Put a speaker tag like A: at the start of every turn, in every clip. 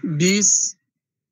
A: 20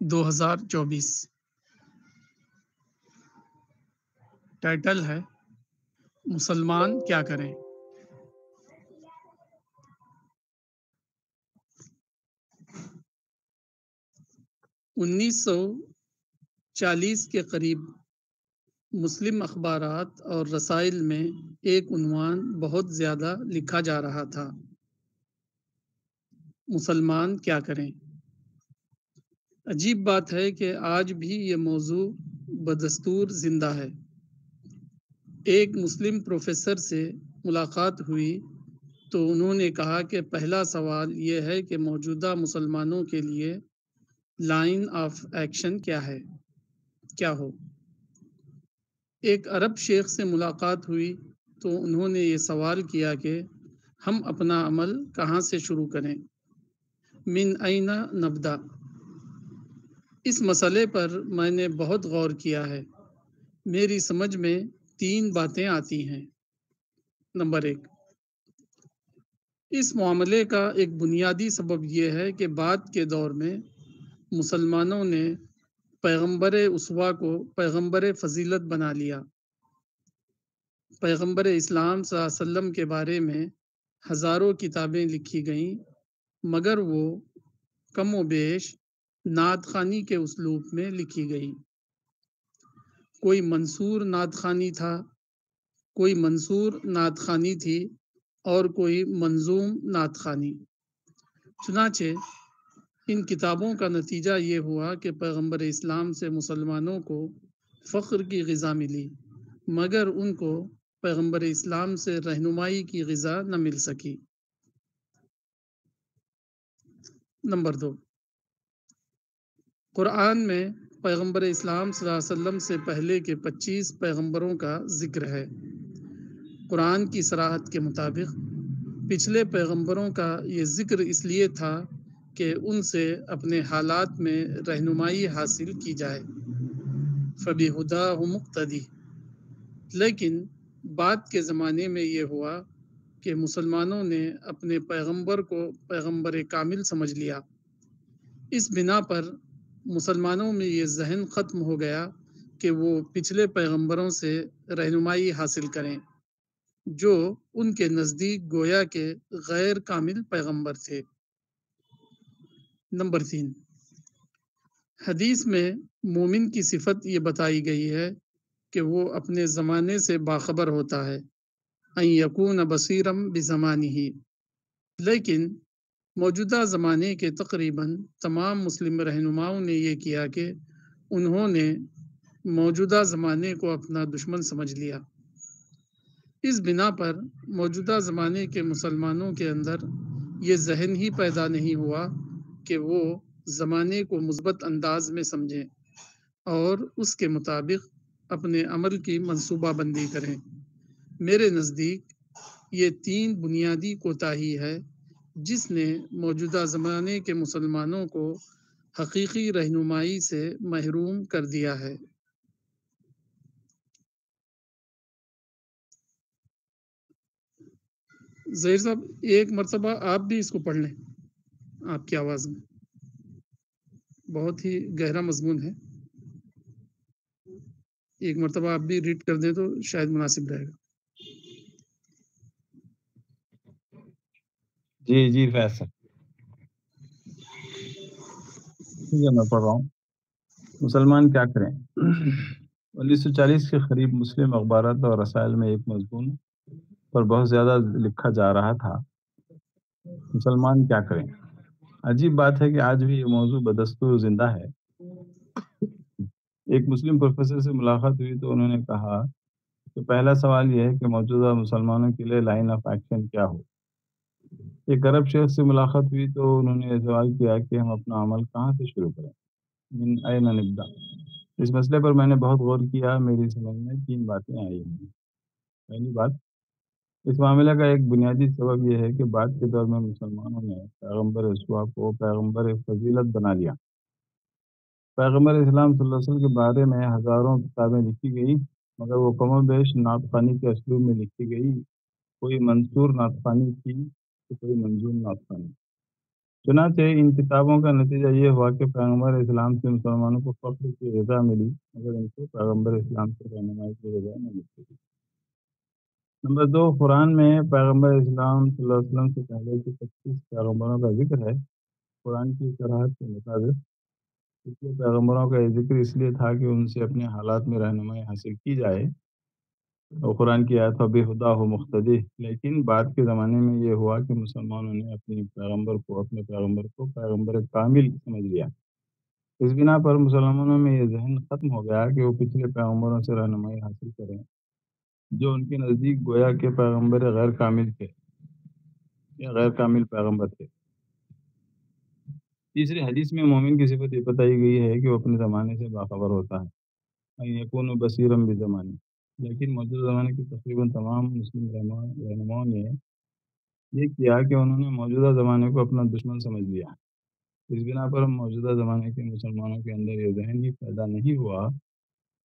A: 2024۔ Title ہے مسلمان کیا کریں۔ 1940 کے قریب مسلم اخبارات اور رسائل میں ایک عنوان بہت زیادہ لکھا جا رہا تھا: مسلمان کیا کریں۔ عجیب بات ہے کہ آج بھی یہ موضوع بدستور زندہ ہے۔ ایک مسلم پروفیسر سے ملاقات ہوئی تو انہوں نے کہا کہ پہلا سوال یہ ہے کہ موجودہ مسلمانوں کے لیے لائن آف ایکشن کیا ہو۔ ایک عرب شیخ سے ملاقات ہوئی تو انہوں نے یہ سوال کیا کہ ہم اپنا عمل کہاں سے شروع کریں، من این نبدا۔ اس مسئلے پر میں نے بہت غور کیا ہے۔ میری سمجھ میں 3 باتیں آتی ہیں۔ نمبر 1، اس معاملے کا ایک بنیادی سبب یہ ہے کہ بعد کے دور میں مسلمانوں نے پیغمبر اسوا کو پیغمبر فضیلت بنا لیا۔ پیغمبر اسلام صلی اللہ علیہ وسلم کے بارے میں ہزاروں کتابیں لکھی گئیں، مگر وہ کم و بیش نعت خوانی کے اسلوب میں لکھی گئی۔ کوئی منصور نعت خوانی تھا، کوئی منصور نعت خوانی تھی اور کوئی منظوم نعت خوانی۔ چنانچہ ان کتابوں کا نتیجہ یہ ہوا کہ پیغمبر اسلام سے مسلمانوں کو فخر کی غذا ملی، مگر ان کو پیغمبر اسلام سے رہنمائی کی غذا نہ مل سکی۔ نمبر 2، قرآن میں پیغمبر اسلام صلی اللہ علیہ وسلم سے پہلے کے 25 پیغمبروں کا ذکر ہے۔ قرآن کی صراحت کے مطابق پچھلے پیغمبروں کا یہ ذکر اس لیے تھا کہ ان سے اپنے حالات میں رہنمائی حاصل کی جائے، فَبِهُدَاهُ مُقْتَدِي۔ لیکن بعد کے زمانے میں یہ ہوا کہ مسلمانوں نے اپنے پیغمبر کو پیغمبر کامل سمجھ لیا۔ اس بنا پر مسلمانوں میں یہ ذہن ختم ہو گیا کہ وہ پچھلے پیغمبروں سے رہنمائی حاصل کریں، جو ان کے نزدیک گویا کے غیر کامل پیغمبر تھے۔ نمبر 3، حدیث میں مومن کی صفت یہ بتائی گئی ہے کہ وہ اپنے زمانے سے باخبر ہوتا ہے، ان یکون بصیرا بزمانہ۔ لیکن موجودہ زمانے کے تقریباً تمام مسلم رہنماؤں نے یہ کیا کہ انہوں نے موجودہ زمانے کو اپنا دشمن سمجھ لیا۔ اس بنا پر موجودہ زمانے کے مسلمانوں کے اندر یہ ذہن ہی پیدا نہیں ہوا کہ وہ زمانے کو مثبت انداز میں سمجھیں اور اس کے مطابق اپنے عمل کی منصوبہ بندی کریں۔ میرے نزدیک یہ 3 بنیادی کوتاہی ہے جس نے موجودہ زمانے کے مسلمانوں کو حقیقی رہنمائی سے محروم کر دیا ہے۔ ظہیر صاحب، ایک مرتبہ آپ بھی اس کو پڑھ لیں آپ کی آواز میں، بہت ہی گہرا مضمون ہے۔ ایک مرتبہ آپ بھی ریڈ کر دیں تو شاید مناسب رہے گا۔
B: جی فیصل، ٹھیک ہے، میں پڑھ رہا ہوں۔ مسلمان کیا کریں۔ 1940 کے قریب مسلم اخبارات اور رسائل میں ایک مضمون پر بہت زیادہ لکھا جا رہا تھا: مسلمان کیا کریں۔ عجیب بات ہے کہ آج بھی یہ موضوع بدستور زندہ ہے۔ ایک مسلم پروفیسر سے ملاقات ہوئی تو انہوں نے کہا کہ پہلا سوال یہ ہے کہ موجودہ مسلمانوں کے لیے لائن آف ایکشن کیا ہو۔ ایک عرب شیخ سے ملاقات ہوئی تو انہوں نے یہ سوال کیا کہ ہم اپنا عمل کہاں سے شروع کریں، من این نبدا۔ اس مسئلے پر میں نے بہت غور کیا۔ میری سمجھ میں 3 باتیں آئی ہیں۔ پہلی بات، اس معاملے کا ایک بنیادی سبب یہ ہے کہ بعد کے دور میں مسلمانوں نے پیغمبر اسوا کو پیغمبر فضیلت بنا لیا۔ پیغمبر اسلام صلی اللہ علیہ وسلم کے بارے میں ہزاروں کتابیں لکھی گئی، مگر وہ کم و بیش نعت خوانی کے اسلوب میں لکھی گئی۔ کوئی منصور نعت خوانی تھی تو کوئی منظوم نعت خوانی۔ چنانچہ ان کتابوں کا نتیجہ یہ ہوا کہ پیغمبر اسلام سے مسلمانوں کو فخر کی غذا ملی مگر ان کو پیغمبر اسلام سے رہنمائی کی غذا نہ ملتی۔ نمبر 2، قرآن میں پیغمبر اسلام صلی اللہ علیہ وسلم سے پہلے کے 25 پیغمبروں کا ذکر ہے۔ قرآن کی صراحت کے مطابق پچھلے پیغمبروں کا یہ ذکر اس لیے تھا کہ ان سے اپنے حالات میں رہنمائی حاصل کی جائے، اور قرآن کی آیت بِہُداہ مقتدی۔ لیکن بعد کے زمانے میں یہ ہوا کہ مسلمانوں نے اپنے پیغمبر کو پیغمبر کامل سمجھ لیا۔ اس بنا پر مسلمانوں میں یہ ذہن ختم ہو گیا کہ وہ پچھلے پیغمبروں سے رہنمائی حاصل کریں، جو ان کے نزدیک گویا کہ پیغمبر غیر کامل تھے یا غیر کامل پیغمبر تھے۔ تیسری حدیث میں مومن کی صفت یہ بتائی گئی ہے کہ وہ اپنے زمانے سے باخبر ہوتا ہے، یکون بصیرا بزمانے۔ لیکن موجودہ زمانے کے تقریباً تمام مسلم رہنماؤں نے یہ کیا کہ انہوں نے موجودہ زمانے کو اپنا دشمن سمجھ لیا۔ اس بنا پر موجودہ زمانے کے مسلمانوں کے اندر یہ ذہن ہی پیدا نہیں ہوا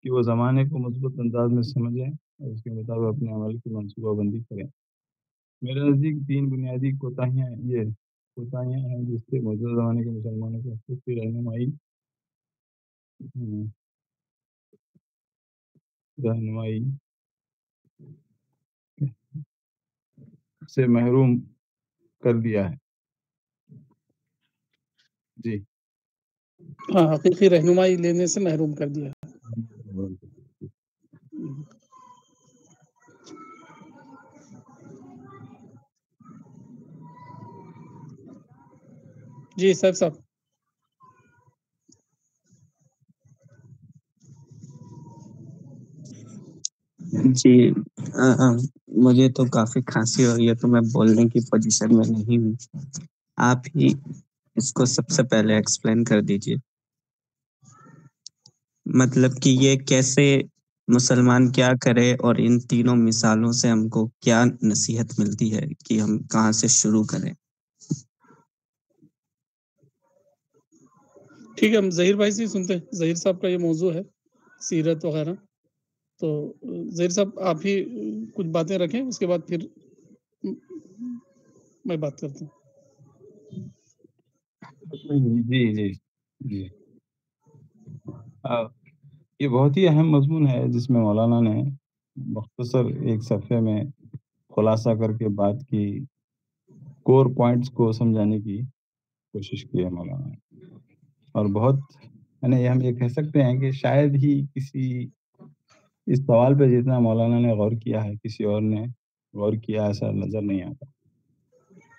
B: کہ وہ زمانے کو مثبت انداز میں سمجھیں اور اس کے مطابق اپنے عمل کی منصوبہ بندی کریں۔ میرے نزدیک 3 بنیادی کوتاہیاں ہیں جس سے موجودہ زمانے کے مسلمانوں کو خود کی رہنمائی سے محروم کر دیا ہے۔ جی
A: ہاں، حقیقی رہنمائی لینے سے محروم کر دیا۔ جی صاحب
C: جی مجھے تو کافی کھانسی ہو رہی ہے، تو میں بولنے کی پوزیشن میں نہیں ہوں۔ آپ ہی اس کو سب سے پہلے ایکسپلین کر دیجیے، مطلب کہ یہ کیسے مسلمان کیا کرے اور ان تینوں مثالوں سے ہم کو کیا نصیحت ملتی ہے کہ ہم کہاں سے شروع کریں۔
A: ٹھیک ہے، ہم ظہیر بھائی سے سنتے ہیں۔ ظہیر صاحب کا یہ موضوع ہے، سیرت وغیرہ، تو ظہیر صاحب آپ ہی کچھ باتیں رکھیں، اس کے بعد پھر میں بات کرتا ہوں۔
B: جی یہ بہت ہی اہم مضمون ہے جس میں مولانا نے مختصر ایک صفحے میں خلاصہ کر کے بات کی کور پوائنٹس کو سمجھانے کی کوشش کی ہے مولانا نے، اور بہت یعنی ہم یہ کہہ سکتے ہیں کہ شاید ہی کسی اس سوال پہ جتنا مولانا نے غور کیا ہے کسی اور نے غور کیا ایسا نظر نہیں آتا،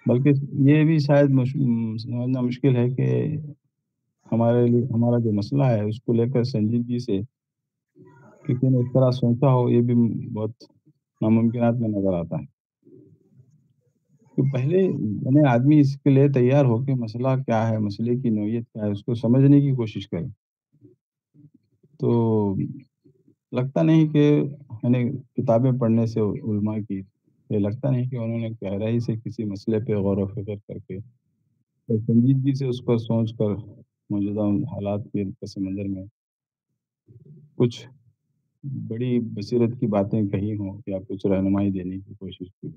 B: بلکہ یہ بھی شاید سمجھنا مشکل ہے کہ ہمارا جو مسئلہ ہے اس کو لے کر سنجیدگی سے کسی نے اس طرح سوچا ہو، یہ بھی بہت ناممکنات میں نظر آتا ہے۔ کہ پہلے یعنی آدمی اس کے لیے تیار ہو کہ مسئلہ کیا ہے، مسئلے کی نوعیت کیا ہے، اس کو سمجھنے کی کوشش کرے، تو لگتا نہیں کہ یعنی کتابیں پڑھنے سے علماء کی یہ لگتا نہیں کہ انہوں نے گہرائی سے کسی مسئلے پہ غور و فکر کر کے اور سنجیدگی سے اس پر سوچ کر موجودہ حالات کے پس منظر میں کچھ بڑی بصیرت کی باتیں کہی ہوں یا کچھ رہنمائی دینے کی کوشش کی۔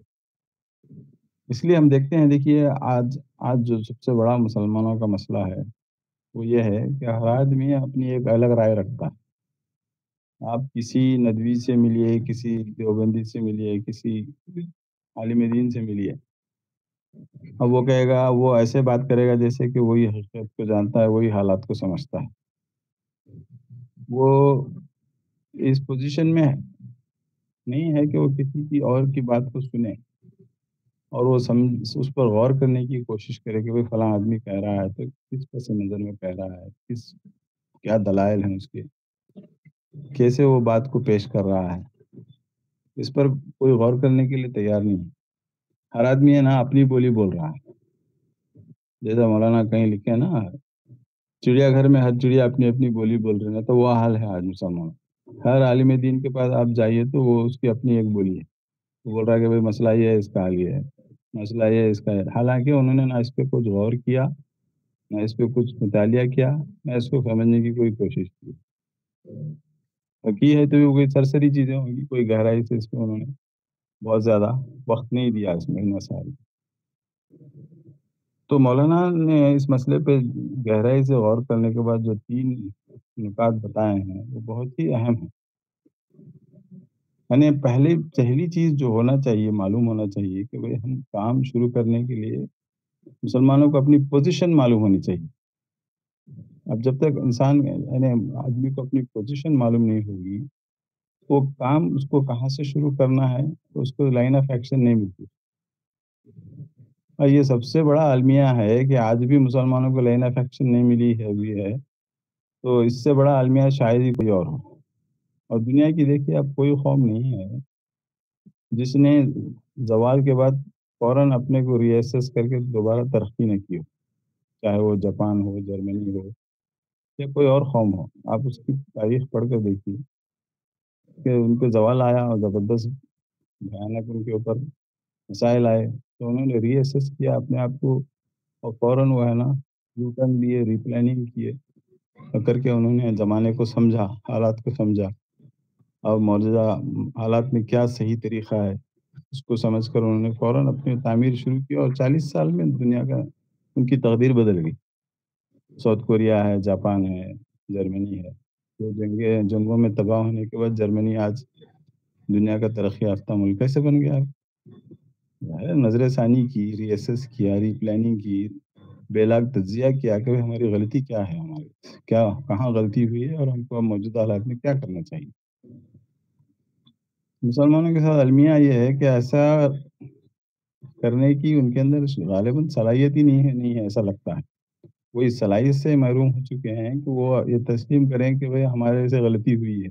B: اس لیے ہم دیکھتے ہیں، دیکھیے آج جو سب سے بڑا مسلمانوں کا مسئلہ ہے وہ یہ ہے کہ ہر آدمی اپنی ایک الگ رائے رکھتا ہے۔ آپ کسی ندوی سے ملیے، کسی دیوبندی سے ملیے، کسی عالم دین سے ملیے، اب وہ کہے گا، وہ ایسے بات کرے گا جیسے کہ وہی حقیقت کو جانتا ہے، وہی حالات کو سمجھتا ہے۔ وہ اس پوزیشن میں نہیں ہے کہ وہ کسی کی اور کی بات کو سنے اور وہ اس پر غور کرنے کی کوشش کرے کہ فلاں آدمی کہہ رہا ہے تو کس پس منظر میں کہہ رہا ہے، کیا دلائل ہیں اس کے، کیسے وہ بات کو پیش کر رہا ہے، اس پر کوئی غور کرنے کے لیے تیار نہیں ہے۔ ہر آدمی ہے نا اپنی بولی بول رہا ہے، جیسا مولانا کہیں لکھے نا، چڑیا گھر میں ہر چڑیا اپنی اپنی بولی بول رہی ہے، تو وہ حال ہے آج مسلمان۔ ہر عالم دین کے پاس آپ جائیے تو وہ اس کی اپنی ایک بولی ہے، وہ بول رہا ہے کہ بھائی مسئلہ یہ ہے، اس کا حل یہ ہے، مسئلہ یہ ہے، اس کا ہے، حالانکہ انہوں نے نہ اس پہ کچھ غور کیا، نہ اس پہ کچھ مطالعہ کیا، نہ اس کو سمجھنے کی کوئی کوشش کی، ہے تو کوئی سرسری چیزیں ہوں گی، کوئی گہرائی سے اس پہ انہوں نے بہت زیادہ وقت نہیں دیا اس میں ان مسائل۔ تو مولانا نے اس مسئلے پہ گہرائی سے غور کرنے کے بعد جو 3 نکات بتائے ہیں وہ بہت ہی اہم ہیں۔ یعنی پہلی چیز جو ہونا چاہیے، معلوم ہونا چاہیے کہ بھئی ہم کام شروع کرنے کے لیے مسلمانوں کو اپنی پوزیشن معلوم ہونی چاہیے۔ اب جب تک انسان یعنی آدمی کو اپنی پوزیشن معلوم نہیں ہوگی، وہ کام اس کو کہاں سے شروع کرنا ہے، تو اس کو لائن آف ایکشن نہیں ملتی۔ اور یہ سب سے بڑا المیہ ہے کہ آج بھی مسلمانوں کو لائن آف ایکشن نہیں ملی ہے، تو اس سے بڑا المیہ شاید ہی کوئی اور ہو۔ اور دنیا کی دیکھیے اب کوئی قوم نہیں ہے جس نے زوال کے بعد فوراً اپنے کو ری ایسیس کر کے دوبارہ ترقی نہ کی ہو، چاہے وہ جاپان ہو، جرمنی ہو یا کوئی اور قوم ہو۔ آپ اس کی تاریخ پڑھ کر دیکھیے کہ ان پہ زوال آیا اور زبردست بھیانک ان کے اوپر مسائل آئے، تو انہوں نے ری ایسیس کیا اپنے آپ کو اور فوراً وہ ہے نا یو ٹرن لیے، ری پلاننگ کیے کر کے انہوں نے زمانے کو سمجھا، حالات کو سمجھا اور موجودہ حالات میں کیا صحیح طریقہ ہے اس کو سمجھ کر انہوں نے فوراً اپنی تعمیر شروع کی اور 40 سال میں دنیا کا ان کی تقدیر بدل گئی۔ ساؤتھ کوریا ہے، جاپان ہے، جرمنی ہے، تو جنگوں میں تباہ ہونے کے بعد جرمنی آج دنیا کا ترقی یافتہ ملک کیسے بن گیا؟ نظر ثانی کی، ری ایسیس کیا، ری پلاننگ کی، بے لاگ تجزیہ کیا کہ ہماری غلطی کیا ہے، کہاں غلطی ہوئی ہے اور ہم کو موجودہ حالات میں کیا کرنا چاہیے۔ مسلمانوں کے ساتھ المیہ یہ ہے کہ ایسا کرنے کی ان کے اندر غالباً صلاحیت ہی نہیں ہے، ایسا لگتا ہے۔ وہ اس صلاحیت سے محروم ہو چکے ہیں کہ وہ یہ تسلیم کریں کہ بھئی ہمارے سے غلطی ہوئی ہے،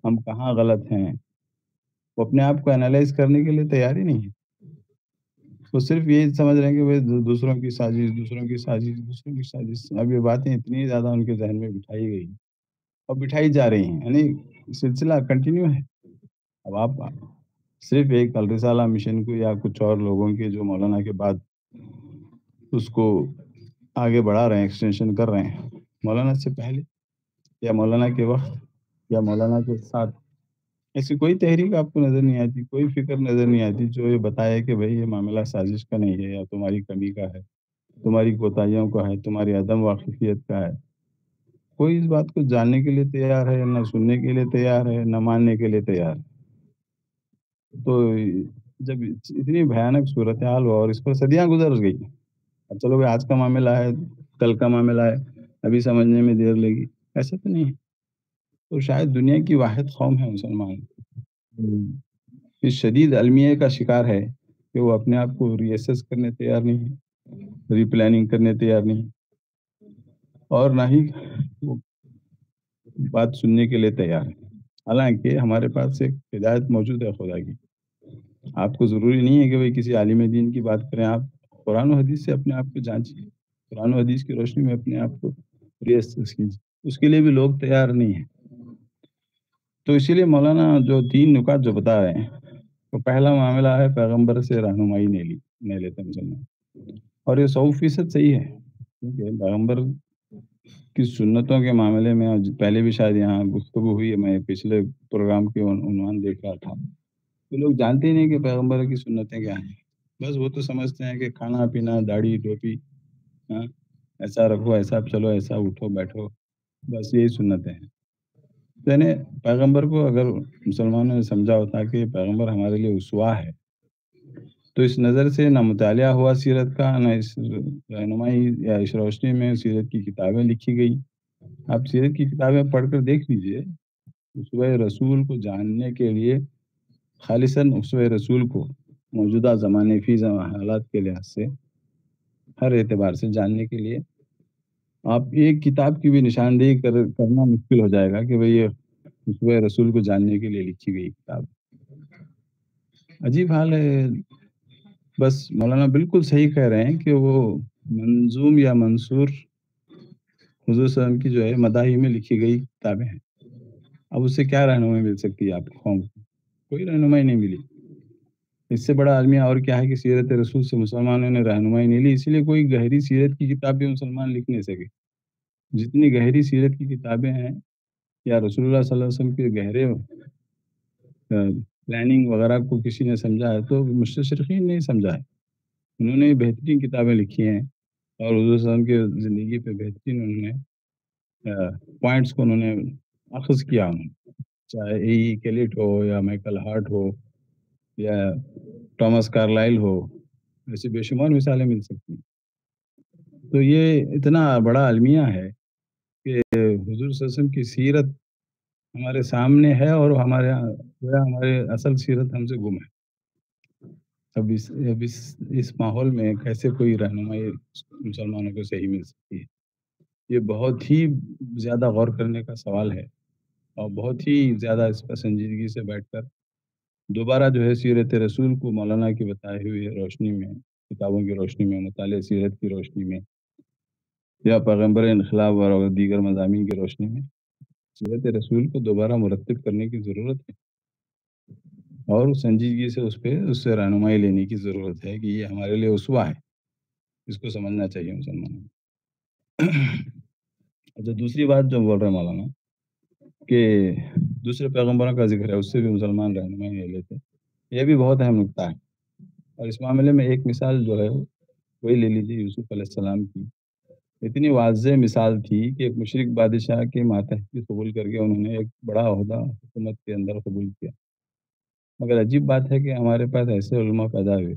B: ہم کہاں غلط ہیں۔ وہ اپنے آپ کو انالائز کرنے کے لیے تیار ہی نہیں ہے۔ وہ صرف یہی سمجھ رہے ہیں کہ بھئی دوسروں کی سازش۔ اب یہ باتیں اتنی زیادہ ان کے ذہن میں بٹھائی گئی اور بٹھائی جا رہی ہیں، یعنی سلسلہ کنٹینیو ہے۔ اب آپ صرف ایک الرسالہ مشن کو یا کچھ اور لوگوں کے جو مولانا کے بعد اس کو آگے بڑھا رہے ہیں، ایکسٹینشن کر رہے ہیں، مولانا سے پہلے یا مولانا کے وقت یا مولانا کے ساتھ ایسی کوئی تحریک آپ کو نظر نہیں آتی، کوئی فکر نظر نہیں آتی جو یہ بتائے کہ بھئی یہ معاملہ سازش کا نہیں ہے یا تمہاری کمی کا ہے، تمہاری کوتاہیوں کا ہے، تمہاری عدم واقفیت کا ہے۔ کوئی اس بات کو جاننے کے لیے تیار ہے، نہ سننے کے لیے تیار ہے، نہ ماننے کے لیے تیار ہے۔ تو جب اتنی بھیانک صورتحال ہوا اور اس پر صدیاں گزر گئی، اب چلو بھائی آج کا معاملہ ہے، کل کا معاملہ ہے، ابھی سمجھنے میں دیر لگی، ایسا تو نہیں ہے۔ تو شاید دنیا کی واحد قوم ہے مسلمان اس شدید المیہ کا شکار ہے کہ وہ اپنے آپ کو ری ایسیس کرنے تیار نہیں ہے، ری پلاننگ کرنے تیار نہیں، اور نہ ہی وہ بات سننے کے لیے تیار ہے۔ حالانکہ ہمارے پاس ایک ہدایت موجود ہے خدا کی۔ آپ کو ضروری نہیں ہے کہ بھئی کسی عالم دین کی بات کریں، آپ قرآن و حدیث سے اپنے آپ کو جانچیے، قرآن و حدیث کی روشنی میں اپنے آپ کو ری ایسیس کیجیے۔ اس کے لیے بھی لوگ تیار نہیں ہیں۔ تو اسی لیے مولانا جو 3 نکات جو بتا رہے ہیں، تو پہلا معاملہ ہے پیغمبر سے رہنمائی نہیں لیتے مسلمان، اور یہ 100% صحیح ہے، کیونکہ پیغمبر کی سنتوں کے معاملے میں پہلے بھی شاید یہاں گفتگو ہوئی ہے، میں پچھلے پروگرام کے عنوان دیکھ رہا تھا، تو لوگ جانتے ہی نہیں کہ پیغمبر کی سنتیں کیا ہیں۔ بس وہ تو سمجھتے ہیں کہ کھانا پینا، داڑھی ٹوپی، ایسا رکھو، ایسا چلو، ایسا اٹھو بیٹھو، بس یہی سنتیں ہیں۔ یعنی پیغمبر کو اگر مسلمانوں نے سمجھا ہوتا کہ پیغمبر ہمارے لیے اسوہ ہے، تو اس نظر سے نہ مطالعہ ہوا سیرت کا، نہ اس رہنمائی یا اس روشنی میں سیرت کی کتابیں لکھی گئی۔ آپ سیرت کی کتابیں پڑھ کر دیکھ لیجئے، اسوہ رسول کو جاننے کے لیے خالصاً اسوہ رسول کو موجودہ زمانے فی حالات کے لحاظ سے ہر اعتبار سے جاننے کے لیے آپ ایک کتاب کی بھی نشاندہی کرنا مشکل ہو جائے گا کہ بھئی یہ اسوہ رسول کو جاننے کے لیے لکھی گئی کتاب۔ عجیب حال ہے۔ بس مولانا بالکل صحیح کہہ رہے ہیں کہ وہ منظوم یا منصور حضور صلی اللہ علیہ وسلم کی جو ہے مداحی میں لکھی گئی کتابیں ہیں۔ اب اس سے کیا رہنمائی مل سکتی ہے آپ کو؟ قوم کو کوئی رہنمائی نہیں ملی۔ اس سے بڑا المیہ اور کیا ہے کہ سیرت رسول سے مسلمانوں نے رہنمائی نہیں لی، اسی لیے کوئی گہری سیرت کی کتاب بھی مسلمان لکھ نہیں سکے۔ جتنی گہری سیرت کی کتابیں ہیں یا رسول اللہ صلی اللہ علیہ وسلم کے گہرے پلاننگ وغیرہ کو کسی نے سمجھا ہے تو مستشرقین نے سمجھا ہے۔ انہوں نے بہترین کتابیں لکھی ہیں اور حضور صلی اللہ علیہ وسلم کی زندگی پہ بہترین انہوں نے پوائنٹس کو انہوں نے اخذ کیا، انہوں نے، چاہے ای کیلٹ ہو یا مائیکل ہارٹ ہو یا ٹامس کارلائل ہو، ایسی بے شمار مثالیں مل سکتی ہیں۔ تو یہ اتنا بڑا المیہ ہے کہ حضور صلی اللہ علیہ وسلم کی سیرت ہمارے سامنے ہے اور ہمارے اصل سیرت ہم سے گم ہے۔ اب اس ماحول میں کیسے کوئی رہنمائی مسلمانوں کو صحیح مل سکتی ہے؟ یہ بہت ہی زیادہ غور کرنے کا سوال ہے اور بہت ہی زیادہ اس پر سنجیدگی سے بیٹھ کر دوبارہ جو ہے سیرت رسول کو مولانا کی بتائی ہوئی روشنی میں، کتابوں کی روشنی میں، مطالعہ سیرت کی روشنی میں یا پیغمبر انقلاب اور دیگر مضامین کی روشنی میں سیرت رسول کو دوبارہ مرتب کرنے کی ضرورت ہے اور سنجیدگی سے اس سے رہنمائی لینے کی ضرورت ہے کہ یہ ہمارے لیے اسوہ ہے، اس کو سمجھنا چاہیے مسلمانوں کو۔ اچھا، دوسری بات جو بول رہے ہیں مولانا کہ دوسرے پیغمبروں کا ذکر ہے، اس سے بھی مسلمان رہنمائی نہیں لیتے، یہ بھی بہت اہم نکتہ ہے۔ اور اس معاملے میں ایک مثال جو ہے وہی لے لیجیے، یوسف علیہ السلام کی اتنی واضح مثال تھی کہ ایک مشرک بادشاہ کے ماتحتی قبول کر کے انہوں نے ایک بڑا عہدہ حکومت کے اندر قبول کیا۔ مگر عجیب بات ہے کہ ہمارے پاس ایسے علماء پیدا ہوئے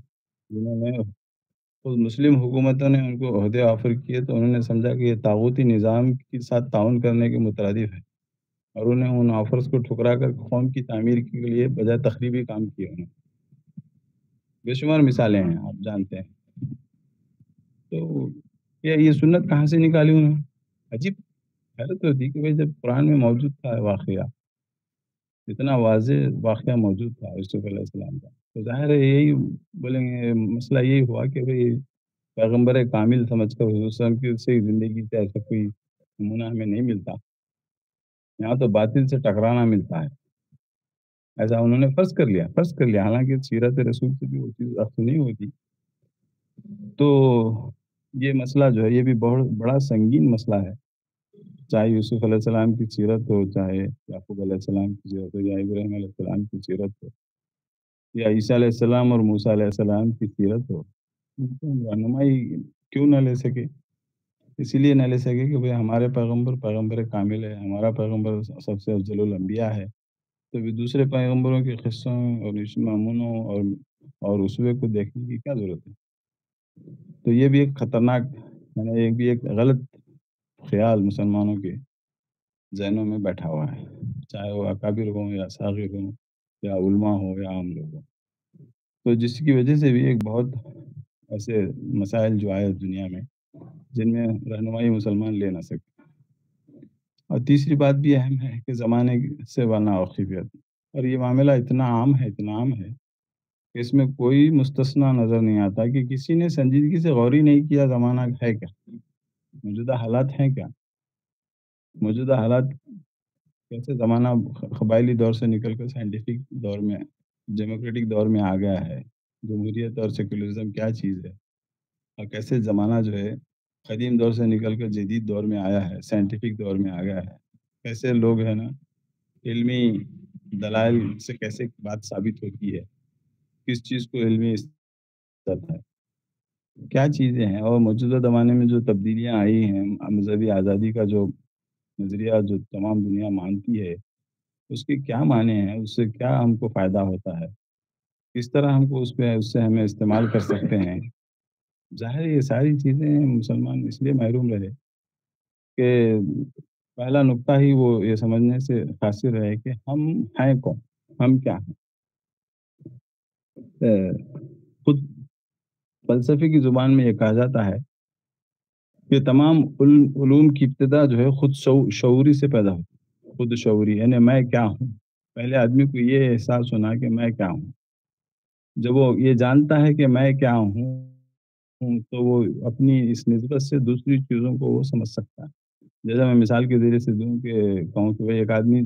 B: جنہوں نے خود مسلم حکومتوں نے ان کو عہدے آفر کیے تو انہوں نے سمجھا کہ یہ طاغوتی نظام کے ساتھ تعاون کرنے کے مترادف ہے اور انہیں ان آفرز کو ٹھکرا کر قوم کی تعمیر کے لیے بجائے تخریبی کام کیے انہوں نے۔ بے شمار مثالیں ہیں، آپ جانتے ہیں۔ تو یہ سنت کہاں سے نکالی انہوں نے؟ عجیب حیرت ہوتی کہ بھائی جب قرآن میں موجود تھا واقعہ، اتنا واضح واقعہ موجود تھا یوسف علیہ السلام کا، تو ظاہر ہے یہی بولیں گے مسئلہ یہی ہوا کہ بھائی پیغمبر کامل سمجھ کر حضور صلی اللہ علیہ وسلم کی زندگی سے ایسا کوئی نمونہ ہمیں نہیں ملتا، یہاں تو باطل سے ٹکرانا ملتا ہے، ایسا انہوں نے فرض کر لیا، حالانکہ سیرت رسول سے بھی وہ چیز اخذ نہیں ہوتی۔ تو یہ مسئلہ جو ہے یہ بھی بہت بڑا سنگین مسئلہ ہے، چاہے یوسف علیہ السلام کی سیرت ہو، چاہے یعقوب علیہ السلام کی سیرت ہو، یا ابراہیم علیہ السلام کی سیرت ہو، یا عیسیٰ علیہ السلام اور موسیٰ علیہ السلام کی سیرت ہو، ان کو ہم رہنمائی کیوں نہ لے سکے؟ اسی لیے نہ لے سکے کہ بھئی ہمارے پیغمبر کامل ہے، ہمارا پیغمبر سب سے افضل الانبیاء ہے، تو بھی دوسرے پیغمبروں کے قصوں اور نمونوں اور اسوے کو دیکھنے کی کیا ضرورت ہے؟ تو یہ بھی ایک خطرناک، یعنی یہ بھی ایک غلط خیال مسلمانوں کے ذہنوں میں بیٹھا ہوا ہے، چاہے وہ اکابر ہوں یا صاغر ہوں یا علماء ہوں یا عام لوگ ہوں۔ تو جس کی وجہ سے بھی ایک بہت ایسے مسائل جو آئے دنیا میں جن میں رہنمائی مسلمان لے نہ سکتے۔ اور تیسری بات بھی اہم ہے کہ زمانے سے ناواقفیت، اور یہ معاملہ اتنا عام ہے کہ اس میں کوئی مستثنیٰ نظر نہیں آتا کہ کسی نے سنجیدگی سے غور ہی نہیں کیا زمانہ ہے کیا، موجودہ حالات ہیں کیا، موجودہ حالات کیسے، زمانہ قبائلی دور سے نکل کر سائنٹیفک دور میں، ڈیموکریٹک دور میں آ گیا ہے، جمہوریت اور سیکولرزم کیا چیز ہے، اور کیسے زمانہ جو ہے قدیم دور سے نکل کر جدید دور میں آیا ہے، سائنٹیفک دور میں آ گیا ہے، کیسے لوگ ہیں نا علمی دلائل سے کیسے بات ثابت ہوتی ہے، کس چیز کو علمی جاتا ہے، کیا چیزیں ہیں، اور موجودہ زمانے میں جو تبدیلیاں آئی ہیں، مذہبی آزادی کا جو نظریہ جو تمام دنیا مانتی ہے، اس کے کیا معنی ہیں، اس سے کیا ہم کو فائدہ ہوتا ہے، کس طرح ہم کو اس سے ہمیں استعمال کر سکتے ہیں۔ ظاہر ہے یہ ساری چیزیں مسلمان اس لیے محروم رہے کہ پہلا نقطہ ہی وہ یہ سمجھنے سے قاصر رہے کہ ہم ہیں کون، ہم کیا ہیں۔ خود فلسفے کی زبان میں یہ کہا جاتا ہے کہ تمام علوم کی ابتدا جو ہے خود شعوری سے پیدا ہوتی ہے، خود شعوری، یعنی میں کیا ہوں۔ پہلے آدمی کو یہ احساس ہونا کہ میں کیا ہوں، جب وہ یہ جانتا ہے کہ میں کیا ہوں تو وہ اپنی اس نسبت سے دوسری چیزوں کو وہ سمجھ سکتا ہے۔ جیسا میں مثال کے ذریعے سے دوں کہ کہوں کہ بھائی ایک آدمی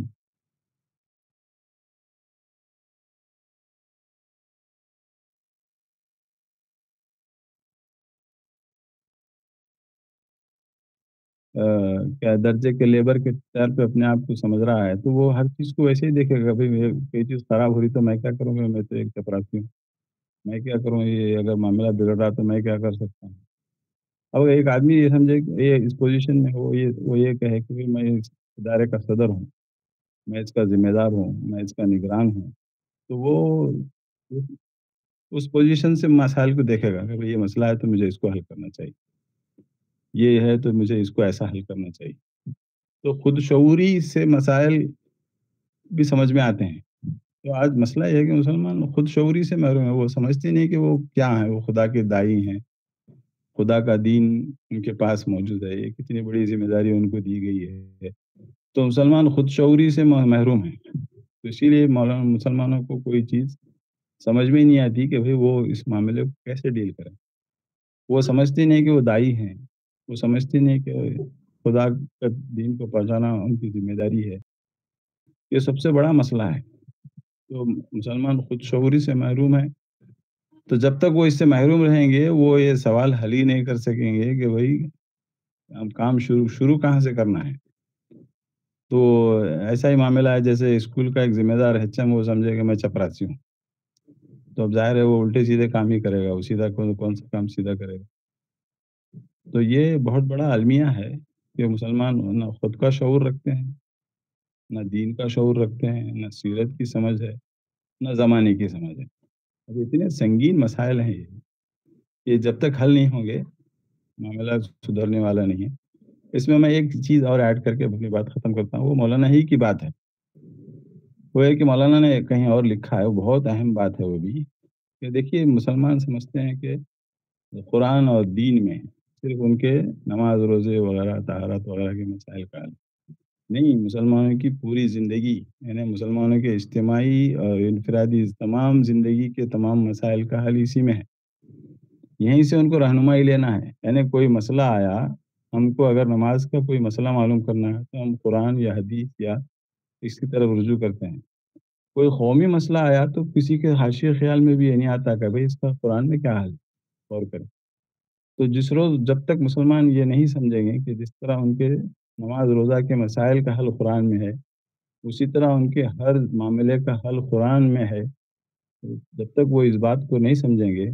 B: کیا درجے کے لیبر کے طور پہ اپنے آپ کو سمجھ رہا ہے، تو وہ ہر چیز کو ویسے ہی دیکھے گا، بھائی کوئی چیز خراب ہو رہی تو میں کیا کروں گا، میں تو ایک چپراسی ہوں، میں کیا کروں، یہ اگر معاملہ بگڑ رہا تو میں کیا کر سکتا ہوں. اب ایک آدمی یہ سمجھے کہ یہ اس پوزیشن میں ہو، وہ یہ کہے کہ میں اس ادارے کا صدر ہوں، میں اس کا ذمہ دار ہوں، میں اس کا نگران ہوں، تو وہ اس پوزیشن سے مسائل کو دیکھے گا کہ یہ مسئلہ ہے تو مجھے اس کو حل کرنا چاہیے، یہ ہے تو مجھے اس کو ایسا حل کرنا چاہیے. تو خود شعوری سے مسائل بھی سمجھ میں آتے ہیں. تو آج مسئلہ یہ ہے کہ مسلمان خود شعوری سے محروم ہے، وہ سمجھتے نہیں کہ وہ کیا ہیں، وہ خدا کے داعی ہیں، خدا کا دین ان کے پاس موجود ہے، یہ کتنی بڑی ذمہ داری ان کو دی گئی ہے. تو مسلمان خود شعوری سے محروم ہیں. تو اسی لیے مولانا مسلمانوں کو کوئی چیز سمجھ میں نہیں آتی کہ بھئی وہ اس معاملے کو کیسے ڈیل کریں. وہ سمجھتے نہیں کہ وہ داعی ہیں، وہ سمجھتے نہیں کہ خدا کا دین کو پہنچانا ان کی ذمہ داری ہے. یہ سب سے بڑا مسئلہ ہے. تو مسلمان خود شعوری سے محروم ہے. تو جب تک وہ اس سے محروم رہیں گے وہ یہ سوال حل ہی نہیں کر سکیں گے کہ بھئی ہم کام شروع کہاں سے کرنا ہے. تو ایسا ہی معاملہ ہے جیسے اسکول کا ایک ذمہ دار ایچ ایم وہ سمجھے کہ میں چپراسی ہوں، تو اب ظاہر ہے وہ الٹے سیدھے کام ہی کرے گا، وہ سیدھا کون سا کام سیدھا کرے گا. تو یہ بہت بڑا المیہ ہے کہ مسلمان نہ خود کا شعور رکھتے ہیں، نہ دین کا شعور رکھتے ہیں، نہ سیرت کی سمجھ ہے، نہ زمانے کی سمجھ ہے. اب اتنے سنگین مسائل ہیں یہ جب تک حل نہیں ہوں گے معاملہ سدھرنے والا نہیں ہے. اس میں ایک چیز اور ایڈ کر کے اپنی بات ختم کرتا ہوں. وہ مولانا ہی کی بات ہے. وہ ہے کہ مولانا نے کہیں اور لکھا ہے، وہ بہت اہم بات ہے وہ بھی، کہ دیکھیے مسلمان سمجھتے ہیں کہ قرآن اور دین میں صرف ان کے نماز روزے وغیرہ طہارت وغیرہ کے مسائل کا حل نہیں، مسلمانوں کی پوری زندگی یعنی مسلمانوں کے اجتماعی اور انفرادی تمام زندگی کے تمام مسائل کا حل اسی میں ہے. یہیں سے ان کو رہنمائی لینا ہے. یعنی کوئی مسئلہ آیا، ہم کو اگر نماز کا کوئی مسئلہ معلوم کرنا ہے تو ہم قرآن یا حدیث یا اس کی طرف رجوع کرتے ہیں. کوئی قومی مسئلہ آیا تو کسی کے حاشیے خیال میں بھی یہ نہیں آتا کہ بھئی اس کا قرآن میں کیا حل غور کریں. تو جس روز جب تک مسلمان یہ نہیں سمجھیں گے کہ جس طرح ان کے نماز روزہ کے مسائل کا حل قرآن میں ہے، اسی طرح ان کے ہر معاملے کا حل قرآن میں ہے، جب تک وہ اس بات کو نہیں سمجھیں گے،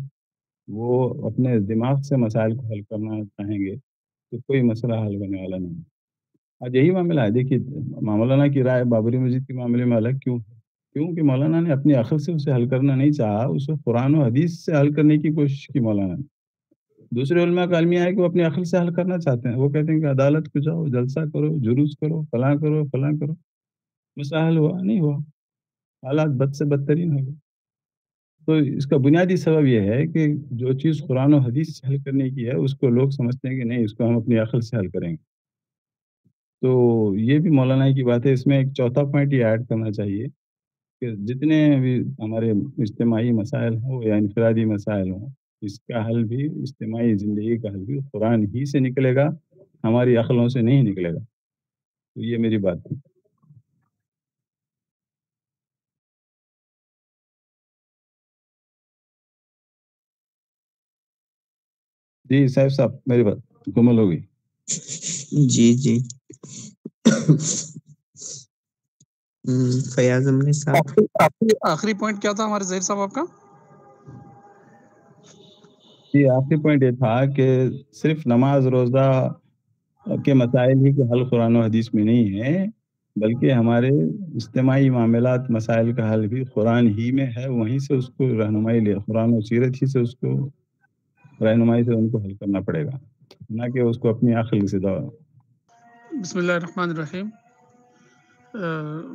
B: وہ اپنے دماغ سے مسائل کو حل کرنا چاہیں گے تو کوئی مسئلہ حل ہونے والا نہیں. آج یہی معاملہ ہے. دیکھیے مولانا کی رائے بابری مسجد کے معاملے میں الگ کیوں؟ کیونکہ مولانا نے اپنی عقل سے اسے حل کرنا نہیں چاہا، اسے قرآن و حدیث سے حل کرنے کی کوشش کی مولانا نے. دوسرے علماء کا المیہ ہے کہ وہ اپنی عقل سے حل کرنا چاہتے ہیں. وہ کہتے ہیں کہ عدالت کو جاؤ، جلسہ کرو، جلوس کرو، فلاں کرو، فلاں کرو. مسئلہ حل ہوا نہیں ہوا، حالات بد سے بدترین ہو گئے. تو اس کا بنیادی سبب یہ ہے کہ جو چیز قرآن و حدیث سے حل کرنے کی ہے اس کو لوگ سمجھتے ہیں کہ نہیں، اس کو ہم اپنی عقل سے حل کریں گے. تو یہ بھی مولانا کی بات ہے. اس میں ایک چوتھا پوائنٹ یہ ایڈ کرنا چاہیے کہ جتنے بھی ہمارے اجتماعی مسائل ہوں یا انفرادی مسائل ہوں، اس کا حل بھی اجتماعی زندگی کا حل بھی قرآن ہی سے نکلے گا، ہماری عقلوں سے نہیں نکلے گا. تو یہ میری بات تھی. جی صاحب میری بات مکمل ہو گئی.
C: جی فیاض امنی صاحب،
A: آخری پوائنٹ کیا تھا ہمارے ظہیر صاحب آپ کا؟
B: جی آخری پوائنٹ یہ تھا کہ صرف نماز روزہ کے مسائل ہی کے حل قرآن و حدیث میں نہیں ہے، بلکہ ہمارے اجتماعی معاملات مسائل کا حل بھی قرآن ہی میں ہے. وہیں سے اس کو رہنمائی لے، قرآن و سیرت ہی سے اس کو رہنمائی سے ان کو حل کرنا پڑے گا، نہ کہ اس کو اپنی عقل سے دعا.
A: بسم اللہ الرحمن الرحیم.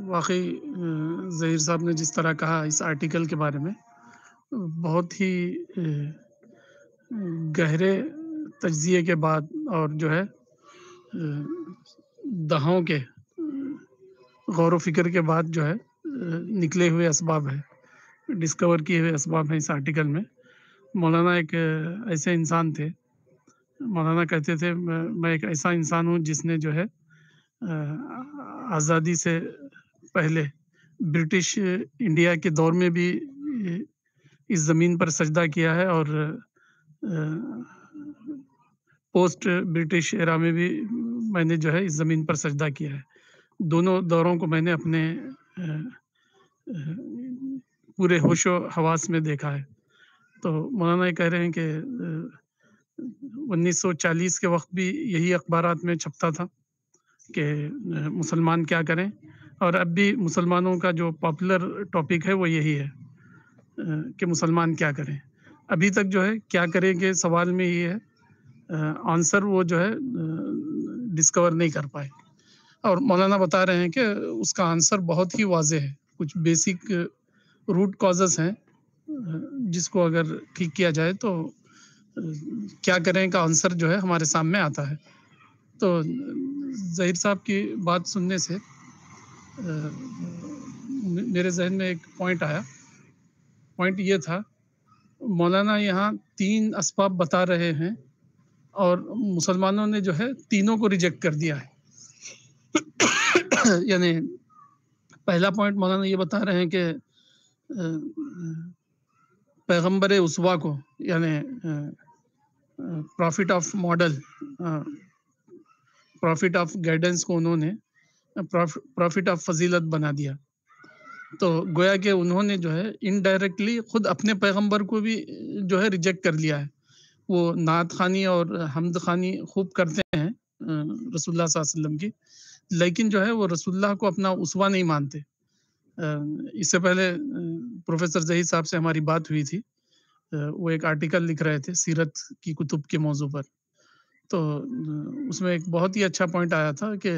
A: واقعی ظہیر صاحب نے جس طرح کہا اس آرٹیکل کے بارے میں، بہت ہی گہرے تجزیے کے بعد اور جو ہے دہاؤں کے غور و فکر کے بعد جو ہے نکلے ہوئے اسباب ہے، ڈسکور کیے ہوئے اسباب ہیں اس آرٹیکل میں. مولانا ایک ایسے انسان تھے، مولانا کہتے تھے میں ایک ایسا انسان ہوں جس نے جو ہے آزادی سے پہلے برٹش انڈیا کے دور میں بھی اس زمین پر سجدہ کیا ہے، اور پوسٹ برٹش ایرا میں بھی میں نے جو ہے اس زمین پر سجدہ کیا ہے. دونوں دوروں کو میں نے اپنے پورے ہوش و حواس میں دیکھا ہے. تو مولانا یہ کہہ رہے ہیں کہ 1940 کے وقت بھی یہی اخبارات میں چھپتا تھا کہ مسلمان کیا کریں، اور اب بھی مسلمانوں کا جو پاپولر ٹاپک ہے وہ یہی ہے کہ مسلمان کیا کریں. ابھی تک جو ہے کیا کریں کہ سوال میں یہ ہے آنسر وہ جو ہے ڈسکور نہیں کر پائے. اور مولانا بتا رہے ہیں کہ اس کا آنسر بہت ہی واضح ہے. کچھ بیسک روٹ کازز ہیں جس کو اگر ٹھیک کیا جائے تو کیا کریں کا آنسر جو ہے ہمارے سامنے آتا ہے. تو ظہیر صاحب کی بات سننے سے میرے ذہن میں ایک پوائنٹ آیا. پوائنٹ یہ تھا مولانا یہاں 3 اسباب بتا رہے ہیں اور مسلمانوں نے جو ہے تینوں کو ریجیکٹ کر دیا ہے. یعنی پہلا پوائنٹ مولانا یہ بتا رہے ہیں کہ پیغمبر اسوا کو یعنی prophet of model, prophet of guidance کو انہوں نے پروفٹ آف فضیلت بنا دیا. تو گویا کہ انہوں نے جو ہے انڈائریکٹلی خود اپنے پیغمبر کو بھی جو ہے ریجیکٹ کر لیا ہے. وہ نعت خوانی اور حمد خوانی خوب کرتے ہیں رسول اللہ صلی اللہ علیہ وسلم کی، لیکن جو ہے وہ رسول اللہ کو اپنا اسوا نہیں مانتے. اس سے پہلے پروفیسر ظہیر صاحب سے ہماری بات ہوئی تھی، وہ ایک آرٹیکل لکھ رہے تھے سیرت کی کتب کے موضوع پر. تو اس میں ایک بہت ہی اچھا پوائنٹ آیا تھا کہ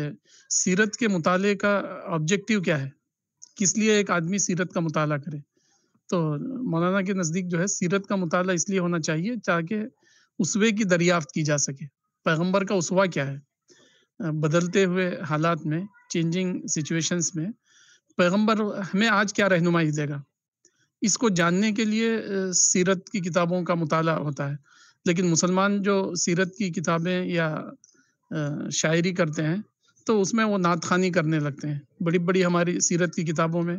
A: سیرت کے مطالعے کا آبجیکٹیو کیا ہے، کس لیے ایک آدمی سیرت کا مطالعہ کرے. تو مولانا کے نزدیک جو ہے سیرت کا مطالعہ اس لیے ہونا چاہیے تاکہ اسوے کی دریافت کی جا سکے. پیغمبر کا اسوا کیا ہے؟ بدلتے ہوئے حالات میں، چینجنگ سچویشنز میں پیغمبر ہمیں آج کیا رہنمائی دے گا، اس کو جاننے کے لیے سیرت کی کتابوں کا مطالعہ ہوتا ہے. لیکن مسلمان جو سیرت کی کتابیں یا شاعری کرتے ہیں تو اس میں وہ نعت خوانی کرنے لگتے ہیں. بڑی بڑی ہماری سیرت کی کتابوں میں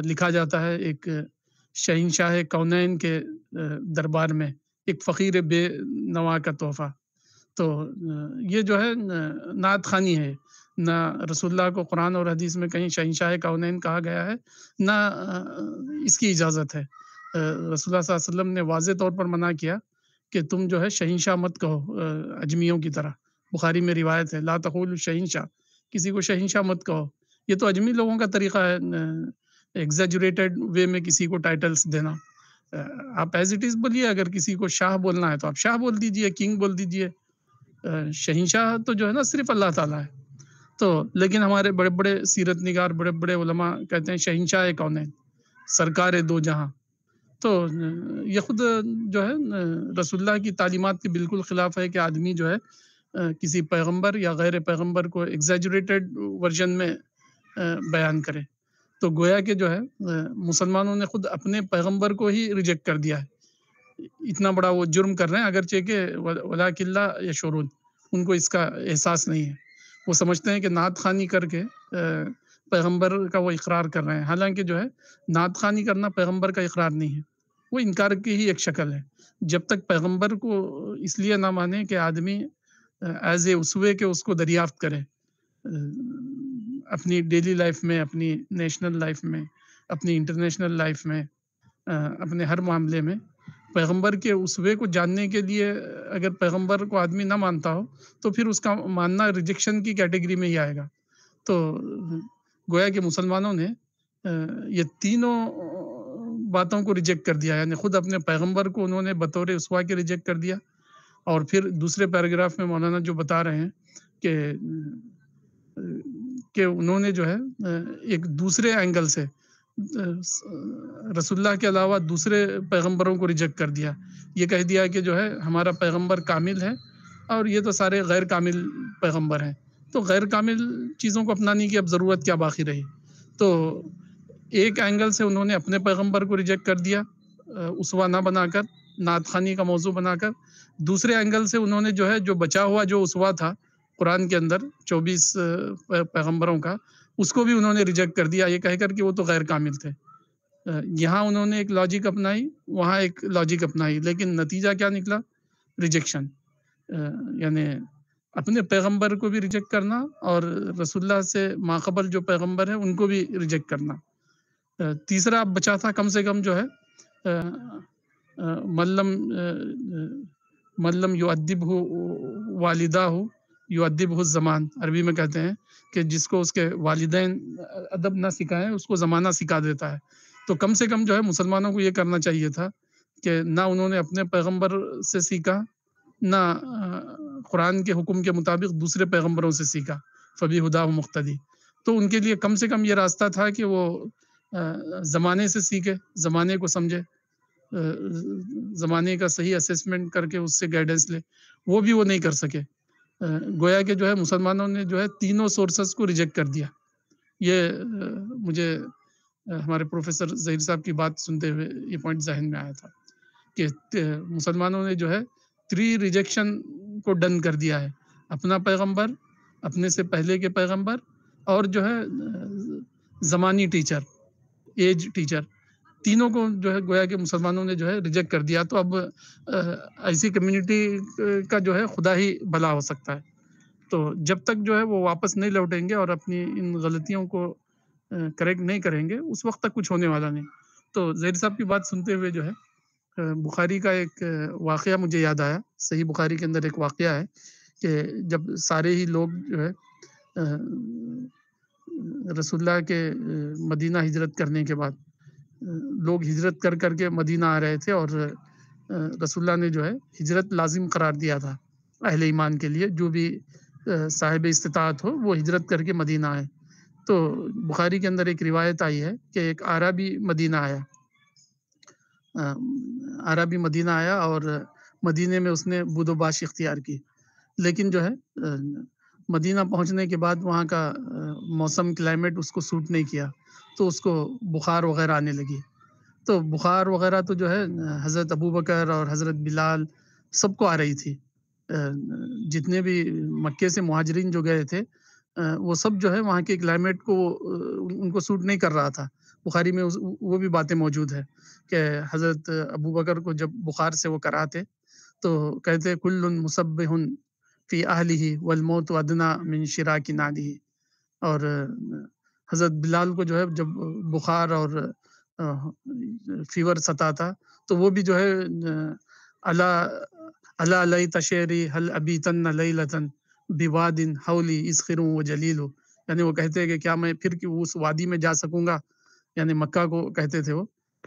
A: لکھا جاتا ہے ایک شہنشاہ کونین کے دربار میں ایک فقیر بے نوا کا تحفہ. تو یہ جو ہے نعت خوانی ہے. نہ رسول اللہ کو قرآن اور حدیث میں کہیں شہنشاہ کونین کہا گیا ہے، نہ اس کی اجازت ہے. رسول اللہ صلی اللہ علیہ وسلم نے واضح طور پر منع کیا کہ تم جو ہے شہنشاہ مت کہو اجمیوں کی طرح. بخاری میں روایت ہے لا تقولوا شہنشاہ، کسی کو شہنشاہ مت کہو. یہ تو اجمی لوگوں کا طریقہ ہے ایگزیجریٹڈ وے میں کسی کو ٹائٹلز دینا. آپ ایز اٹ از بولیے، اگر کسی کو شاہ بولنا ہے تو آپ شاہ بول دیجئے، کنگ بول دیجئے. شہنشاہ تو جو ہے نا صرف اللہ تعالیٰ ہے. تو لیکن ہمارے بڑے بڑے سیرت نگار، بڑے بڑے علماء کہتے ہیں شہنشاہ کونین، سرکار دو جہاں. تو یہ خود جو ہے رسول اللہ کی تعلیمات کے بالکل خلاف ہے کہ آدمی جو ہے کسی پیغمبر یا غیر پیغمبر کو ایگزیجریٹڈ ورژن میں بیان کرے. تو گویا کہ جو ہے مسلمانوں نے خود اپنے پیغمبر کو ہی ریجیکٹ کر دیا ہے. اتنا بڑا وہ جرم کر رہے ہیں، اگرچہ کہ ولاکن لا یشعرون، ان کو اس کا احساس نہیں ہے. وہ سمجھتے ہیں کہ نعت خوانی کر کے پیغمبر کا وہ اقرار کر رہے ہیں، حالانکہ جو ہے نعت خوانی کرنا پیغمبر کا اقرار نہیں ہے، وہ انکار کی ہی ایک شکل ہے. جب تک پیغمبر کو اس لیے نہ مانے کہ آدمی ایز اے اسوے کے اس کو دریافت کرے اپنی ڈیلی لائف میں، اپنی نیشنل لائف میں، اپنی انٹرنیشنل لائف میں، اپنے ہر معاملے میں پیغمبر کے اسوے کو جاننے کے لیے اگر پیغمبر کو آدمی نہ مانتا ہو تو پھر اس کا ماننا ریجیکشن کی کیٹیگری میں ہی آئے گا. تو گویا کہ مسلمانوں نے یہ تینوں باتوں کو ریجیکٹ کر دیا، یعنی خود اپنے پیغمبر کو انہوں نے بطور اسوا کے ریجیکٹ کر دیا، اور پھر دوسرے پیراگراف میں مولانا جو بتا رہے ہیں کہ انہوں نے جو ہے ایک دوسرے اینگل سے رسول اللہ کے علاوہ دوسرے پیغمبروں کو ریجیکٹ کر دیا. یہ کہہ دیا کہ جو ہے ہمارا پیغمبر کامل ہے اور یہ تو سارے غیر کامل پیغمبر ہیں. تو غیر کامل چیزوں کو اپنانے کی اب ضرورت کیا باقی رہی. تو ایک اینگل سے انہوں نے اپنے پیغمبر کو ریجیکٹ کر دیا اسوا نہ بنا کر، نعت خوانی کا موضوع بنا کر. دوسرے اینگل سے انہوں نے جو ہے جو بچا ہوا جو اسوا تھا قرآن کے اندر 24 پیغمبروں کا، اس کو بھی انہوں نے ریجیکٹ کر دیا یہ کہہ کر کہ وہ تو غیر کامل تھے. یہاں انہوں نے ایک لاجک اپنائی، وہاں ایک لاجک اپنائی، لیکن نتیجہ کیا نکلا؟ ریجیکشن. یعنی اپنے پیغمبر کو بھی ریجیکٹ کرنا اور رسول اللہ سے ماقبل جو پیغمبر ہیں ان کو بھی ریجیکٹ کرنا. تیسرا اب بچا تھا کم سے کم جو ہے ملم یؤدب ہو والدہ ہو یؤدب ہو زمان، عربی میں کہتے ہیں کہ جس کو اس کے والدین ادب نہ سکھائیں اس کو زمانہ سکھا دیتا ہے. تو کم سے کم جو ہے مسلمانوں کو یہ کرنا چاہیے تھا کہ نہ انہوں نے اپنے پیغمبر سے سیکھا، نہ قرآن کے حکم کے مطابق دوسرے پیغمبروں سے سیکھا، فبی ہدا مقتدی. تو ان کے لیے کم سے کم یہ راستہ تھا کہ وہ زمانے سے سیکھے، زمانے کو سمجھے، زمانے کا صحیح اسیسمنٹ کر کے اس سے گائیڈنس لے. وہ بھی وہ نہیں کر سکے. گویا کہ جو ہے مسلمانوں نے جو ہے تینوں سورسز کو ریجیکٹ کر دیا. یہ مجھے ہمارے پروفیسر ظہیر صاحب کی بات سنتے ہوئے یہ پوائنٹ ذہن میں آیا تھا کہ مسلمانوں نے جو ہے 3 ریجیکشن کو ڈن کر دیا ہے: اپنا پیغمبر، اپنے سے پہلے کے پیغمبر، اور جو ہے زمانی ٹیچر، ایج ٹیچر. تینوں کو جو ہے گویا کہ مسلمانوں نے جو ہے ریجیکٹ کر دیا. تو اب ایسی کمیونٹی کا جو ہے خدا ہی بھلا ہو سکتا ہے. تو جب تک جو ہے وہ واپس نہیں لوٹیں گے اور اپنی ان غلطیوں کو کریکٹ نہیں کریں گے اس وقت تک کچھ ہونے والا نہیں. تو ظہیر صاحب کی بات سنتے ہوئے جو ہے بخاری کا ایک واقعہ مجھے یاد آیا. صحیح بخاری کے اندر ایک واقعہ ہے کہ جب سارے ہی لوگ جو ہے رسول اللہ کے مدینہ ہجرت کرنے کے بعد لوگ ہجرت کر کر کے مدینہ آ رہے تھے، اور رسول اللہ نے جو ہے ہجرت لازم قرار دیا تھا اہل ایمان کے لیے، جو بھی صاحب استطاعت ہو وہ ہجرت کر کے مدینہ آئے. تو بخاری کے اندر ایک روایت آئی ہے کہ ایک عربی مدینہ آیا اور مدینے میں اس نے بود و باش اختیار کی. لیکن جو ہے مدینہ پہنچنے کے بعد وہاں کا موسم کلائمیٹ اس کو سوٹ نہیں کیا، تو اس کو بخار وغیرہ آنے لگی. تو بخار وغیرہ تو جو ہے حضرت ابوبکر اور حضرت بلال سب کو آ رہی تھی. جتنے بھی مکے سے مہاجرین جو گئے تھے وہ سب جو ہے وہاں کے کلائمیٹ کو ان کو سوٹ نہیں کر رہا تھا. بخاری میں وہ بھی باتیں موجود ہے کہ حضرت ابوبکر کو جب بخار سے وہ کراتے تو کہتے کل مصبح فی اہلہ والموت ادنا من شراک نعلہ. اور حضرت بلال کو جو ہے جب بخار اور فیور ستاتا تو وہ بھی جو ہے الا علی تشیری حل ابیتن لیلتن بواد حولی اسخروں و جلیل. یعنی وہ کہتے ہیں کہ کیا میں پھر اس وادی میں جا سکوں گا، یعنی مکہ کو کہتے تھے وہ،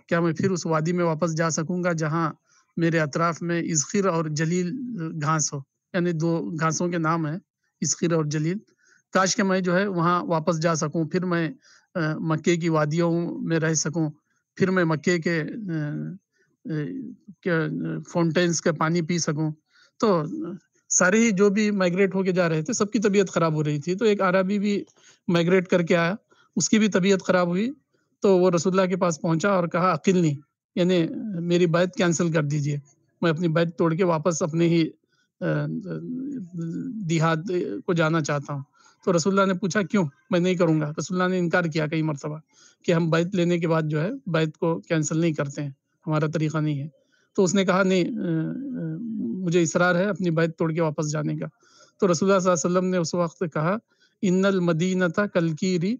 A: کیا میں پھر اس وادی میں واپس جا سکوں گا جہاں میرے اطراف میں اسخر اور جلیل گھاس ہو. یعنی 2 گھاسوں کے نام ہیں اسخر اور جلیل. کاش کہ میں جو ہے وہاں واپس جا سکوں، پھر میں مکے کی وادیوں میں رہ سکوں، پھر میں مکے کے فاؤنٹینز کا پانی پی سکوں. تو سارے ہی جو بھی مائگریٹ ہو کے جا رہے تھے سب کی طبیعت خراب ہو رہی تھی. تو ایک عربی بھی مائگریٹ کر کے آیا، اس کی بھی طبیعت خراب ہوئی. تو وہ رسول اللہ کے پاس پہنچا اور کہا عقلنی، یعنی میری بیعت کینسل کر دیجئے، میں اپنی بیعت توڑ کے واپس اپنے ہی دیہات کو جانا چاہتا ہوں. تو رسول اللہ نے پوچھا کیوں؟ میں نہیں کروں گا. رسول اللہ نے انکار کیا کئی مرتبہ کہ ہم بیعت لینے کے بعد جو ہے بیعت کو کینسل نہیں کرتے ہیں، ہمارا طریقہ نہیں ہے. تو اس نے کہا نہیں، مجھے اصرار ہے اپنی بیعت توڑ کے واپس جانے کا. تو رسول اللہ صلی اللہ علیہ وسلم نے اس وقت کہا ان المدینۃ کالکیری